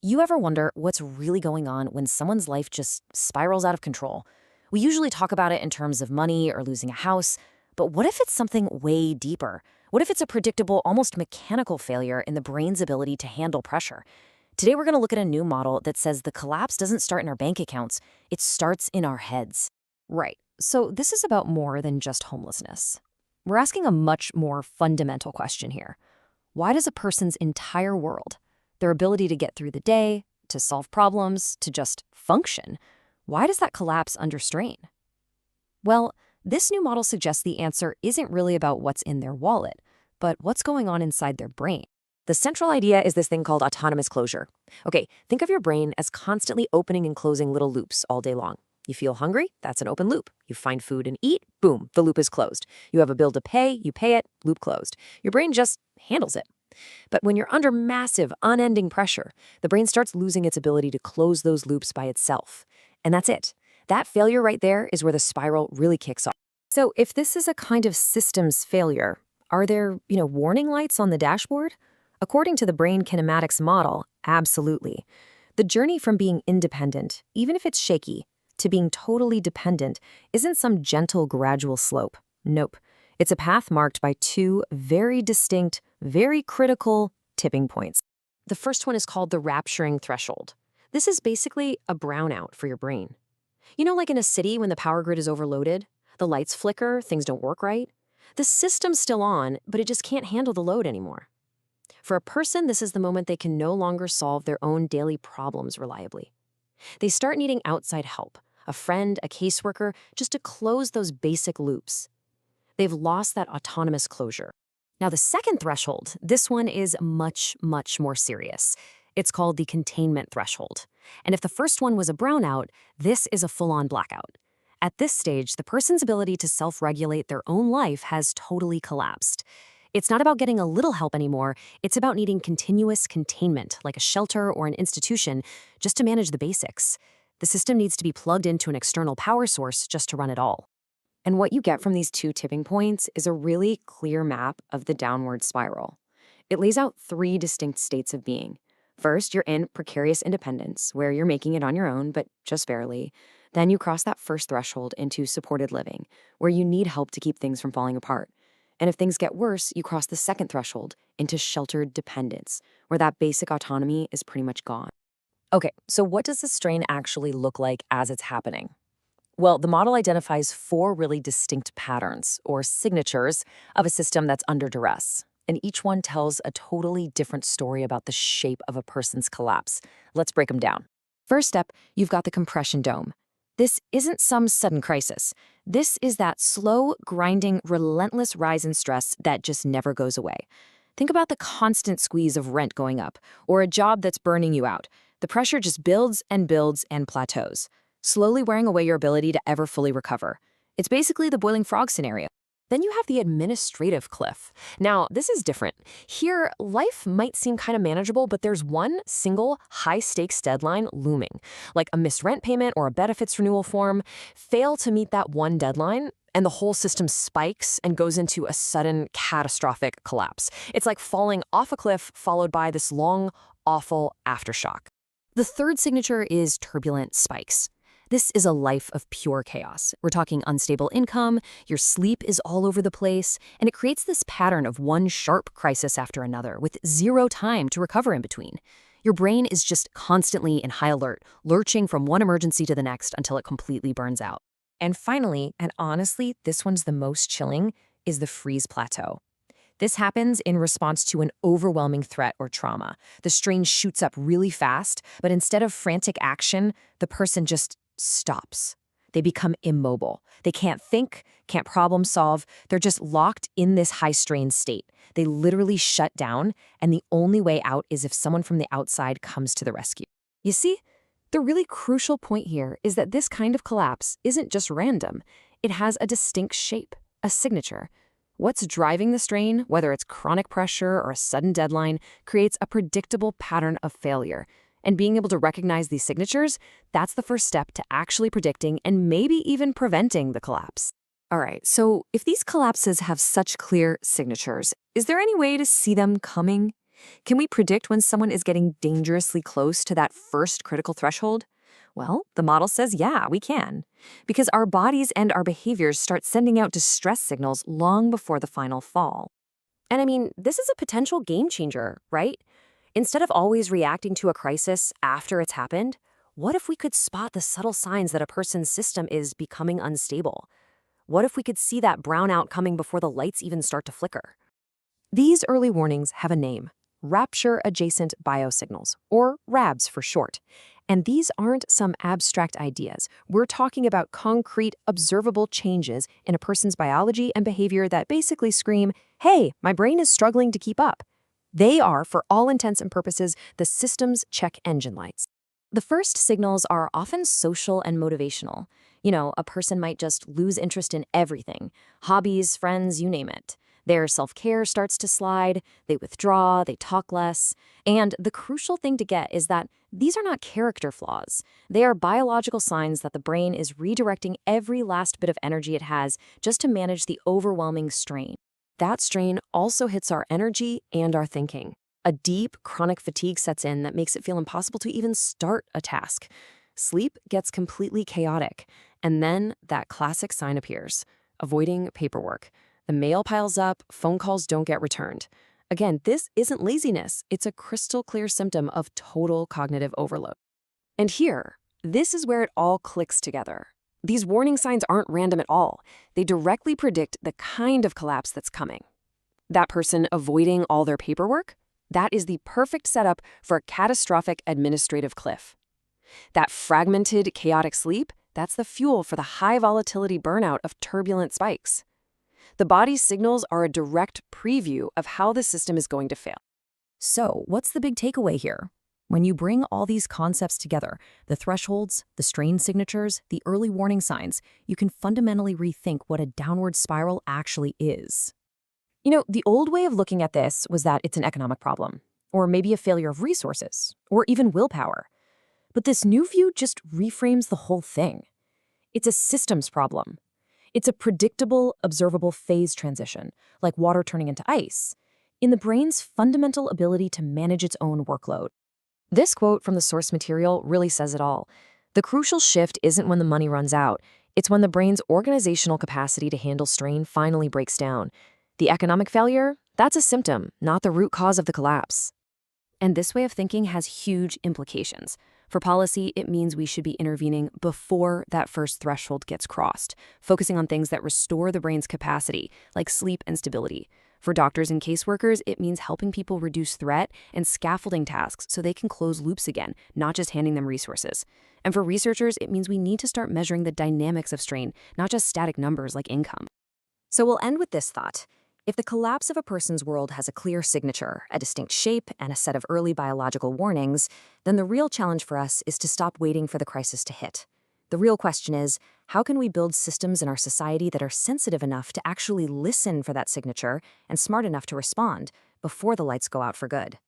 You ever wonder what's really going on when someone's life just spirals out of control? We usually talk about it in terms of money or losing a house, but what if it's something way deeper? What if it's a predictable, almost mechanical failure in the brain's ability to handle pressure? Today, we're going to look at a new model that says the collapse doesn't start in our bank accounts, it starts in our heads. Right. So, this is about more than just homelessness. We're asking a much more fundamental question here. Why does a person's entire world, their ability to get through the day, to solve problems, to just function, why does that collapse under strain? Well, this new model suggests the answer isn't really about what's in their wallet, but what's going on inside their brain. The central idea is this thing called autonomous closure. Okay, think of your brain as constantly opening and closing little loops all day long. You feel hungry? That's an open loop. You find food and eat? Boom, the loop is closed. You have a bill to pay, you pay it, loop closed. Your brain just handles it. But when you're under massive, unending pressure, the brain starts losing its ability to close those loops by itself. And that's it. That failure right there is where the spiral really kicks off. So if this is a kind of systems failure, are there, warning lights on the dashboard? According to the Brain Kinematics Model, absolutely. The journey from being independent, even if it's shaky, to being totally dependent isn't some gentle, gradual slope. Nope. It's a path marked by two very distinct, very critical tipping points. The first one is called the rapturing threshold. This is basically a brownout for your brain. Like in a city when the power grid is overloaded, the lights flicker, things don't work right. The system's still on, but it just can't handle the load anymore. For a person, this is the moment they can no longer solve their own daily problems reliably. They start needing outside help, a friend, a caseworker, just to close those basic loops. They've lost that autonomous closure. Now, the second threshold, this one is much, much more serious. It's called the containment threshold. And if the first one was a brownout, this is a full-on blackout. At this stage, the person's ability to self-regulate their own life has totally collapsed. It's not about getting a little help anymore. It's about needing continuous containment, like a shelter or an institution, just to manage the basics. The system needs to be plugged into an external power source just to run it all. And what you get from these two tipping points is a really clear map of the downward spiral. It lays out three distinct states of being. First, you're in precarious independence, where you're making it on your own, but just barely. Then you cross that first threshold into supported living, where you need help to keep things from falling apart. And if things get worse, you cross the second threshold into sheltered dependence, where that basic autonomy is pretty much gone. Okay, so what does the strain actually look like as it's happening? Well, the model identifies four really distinct patterns, or signatures, of a system that's under duress. And each one tells a totally different story about the shape of a person's collapse. Let's break them down. First up, you've got the compression dome. This isn't some sudden crisis. This is that slow, grinding, relentless rise in stress that just never goes away. Think about the constant squeeze of rent going up, or a job that's burning you out. The pressure just builds and builds and plateaus, slowly wearing away your ability to ever fully recover. It's basically the boiling frog scenario. Then you have the administrative cliff. Now, this is different. Here, life might seem kind of manageable, but there's one single high-stakes deadline looming, like a missed rent payment or a benefits renewal form. Fail to meet that one deadline, and the whole system spikes and goes into a sudden catastrophic collapse. It's like falling off a cliff followed by this long, awful aftershock. The third signature is turbulent spikes. This is a life of pure chaos. We're talking unstable income, your sleep is all over the place, and it creates this pattern of one sharp crisis after another with zero time to recover in between. Your brain is just constantly in high alert, lurching from one emergency to the next until it completely burns out. And finally, and honestly, this one's the most chilling, is the freeze plateau. This happens in response to an overwhelming threat or trauma. The strain shoots up really fast, but instead of frantic action, the person just stops. They become immobile. They can't think, can't problem solve. They're just locked in this high-strain state. They literally shut down, and the only way out is if someone from the outside comes to the rescue. You see, the really crucial point here is that this kind of collapse isn't just random. It has a distinct shape, a signature. What's driving the strain, whether it's chronic pressure or a sudden deadline, creates a predictable pattern of failure. And being able to recognize these signatures, that's the first step to actually predicting and maybe even preventing the collapse. All right, so if these collapses have such clear signatures, is there any way to see them coming? Can we predict when someone is getting dangerously close to that first critical threshold? Well, the model says, yeah, we can. Because our bodies and our behaviors start sending out distress signals long before the final fall. And I mean, this is a potential game changer, right? Instead of always reacting to a crisis after it's happened, what if we could spot the subtle signs that a person's system is becoming unstable? What if we could see that brownout coming before the lights even start to flicker? These early warnings have a name: Rapture-Adjacent BioSignals, or RABS for short. And these aren't some abstract ideas. We're talking about concrete, observable changes in a person's biology and behavior that basically scream, hey, my brain is struggling to keep up. They are, for all intents and purposes, the system's check engine lights. The first signals are often social and motivational. You know, a person might just lose interest in everything: hobbies, friends, you name it. Their self-care starts to slide, they withdraw, they talk less. And the crucial thing to get is that these are not character flaws. They are biological signs that the brain is redirecting every last bit of energy it has just to manage the overwhelming strain. That strain also hits our energy and our thinking. A deep, chronic fatigue sets in that makes it feel impossible to even start a task. Sleep gets completely chaotic. And then that classic sign appears: avoiding paperwork. The mail piles up, phone calls don't get returned. Again, this isn't laziness. It's a crystal clear symptom of total cognitive overload. And here, this is where it all clicks together. These warning signs aren't random at all. They directly predict the kind of collapse that's coming. That person avoiding all their paperwork? That is the perfect setup for a catastrophic administrative cliff. That fragmented, chaotic sleep? That's the fuel for the high volatility burnout of turbulent spikes. The body's signals are a direct preview of how the system is going to fail. So, what's the big takeaway here? When you bring all these concepts together, the thresholds, the strain signatures, the early warning signs, you can fundamentally rethink what a downward spiral actually is. You know, the old way of looking at this was that it's an economic problem, or maybe a failure of resources, or even willpower. But this new view just reframes the whole thing. It's a systems problem. It's a predictable, observable phase transition, like water turning into ice, in the brain's fundamental ability to manage its own workload. This quote from the source material really says it all. The crucial shift isn't when the money runs out. It's when the brain's organizational capacity to handle strain finally breaks down. The economic failure? That's a symptom, not the root cause of the collapse. And this way of thinking has huge implications. For policy, it means we should be intervening before that first threshold gets crossed, focusing on things that restore the brain's capacity, like sleep and stability. For doctors and caseworkers, it means helping people reduce threat and scaffolding tasks so they can close loops again, not just handing them resources. And for researchers, it means we need to start measuring the dynamics of strain, not just static numbers like income. So we'll end with this thought. If the collapse of a person's world has a clear signature, a distinct shape, and a set of early biological warnings, then the real challenge for us is to stop waiting for the crisis to hit. The real question is, how can we build systems in our society that are sensitive enough to actually listen for that signature and smart enough to respond before the lights go out for good?